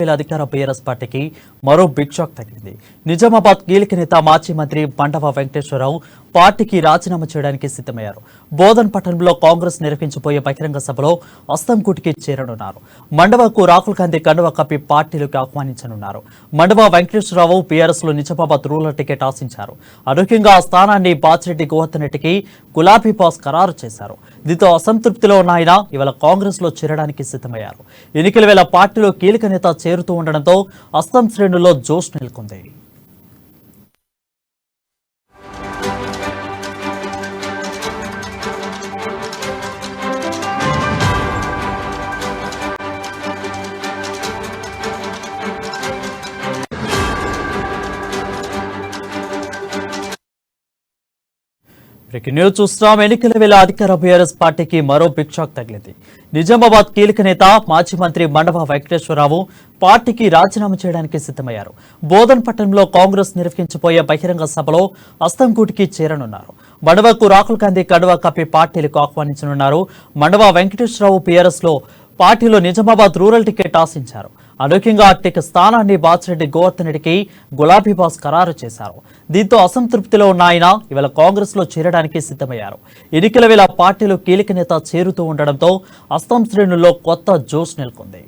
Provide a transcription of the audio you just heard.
వేల అధికార బీఆర్ఎస్ పార్టీకి మరో బిగ్ షాక్ తగిలింది. నిజామాబాద్ కీలక నేత మాజీ మంత్రి బండవ వెంకటేశ్వరరావు పార్టీకి రాజీనామా చేయడానికి సిద్ధమయ్యారు. బోధన్ పట్టణంలో కాంగ్రెస్ నిర్వహించబోయే బహిరంగ సభలో అస్తంకూటికి చేరనున్నారు. మండవకు రాహుల్ గాంధీ కండువా కప్పి పార్టీలోకి ఆహ్వానించనున్నారు. మండవ వెంకటేశ్వరరావు బీఆర్ఎస్ లో నిజామాబాద్ రూరల్ టికెట్ ఆశించారు. అనూహ్యంగా ఆ స్థానాన్ని బాచిరెడ్డి గోవర్ధన్ రెడ్డికి గులాబీ బాస్ ఖరారు చేశారు. దీంతో అసంతృప్తిలో ఉన్న ఆయన ఇవాళ కాంగ్రెస్ లో చేరడానికి సిద్ధమయ్యారు. ఎన్నికల వేళ పార్టీలో కీలక నేత చేరుతూ ఉండడంతో అస్తం శ్రేణుల్లో జోష్ నెలకొంది. బ్రేకింగ్ న్యూస్ చూస్తున్నాం. ఎన్నికల వేళ అధికార బీఆర్ఎస్ పార్టీకి మరో బిగ్ షాక్ తగిలింది. నిజామాబాద్ కీలక నేత మాజీ మంత్రి మండవ వెంకటేశ్వరరావు పార్టీకి రాజీనామా చేయడానికి సిద్ధమయ్యారు. బోధన్ పట్టణంలో కాంగ్రెస్ నిర్వహించబోయే బహిరంగ సభలో అస్తంకూటికి చేరనున్నారు. మండవకు రాహుల్ గాంధీ కండువా కప్పి పార్టీలకు ఆహ్వానించనున్నారు. మండవ వెంకటేశ్వరరావు బీఆర్ఎస్ లో పార్టీలో నిజామాబాద్ రూరల్ టికెట్ ఆశించారు. అనూహ్యంగా అట్టి స్థానాన్ని బాచిరెడ్డి గోవర్ధన్ రెడ్డికి గులాబీ బాస్ ఖరారు చేశారు. దీంతో అసంతృప్తిలో ఉన్న ఆయన ఇవాళ కాంగ్రెస్ లో చేరడానికి సిద్ధమయ్యారు. ఎన్నికల వేళ పార్టీలో కీలక నేత చేరుతూ ఉండడంతో అస్తం శ్రేణుల్లో కొత్త జోష్ నెలకొంది.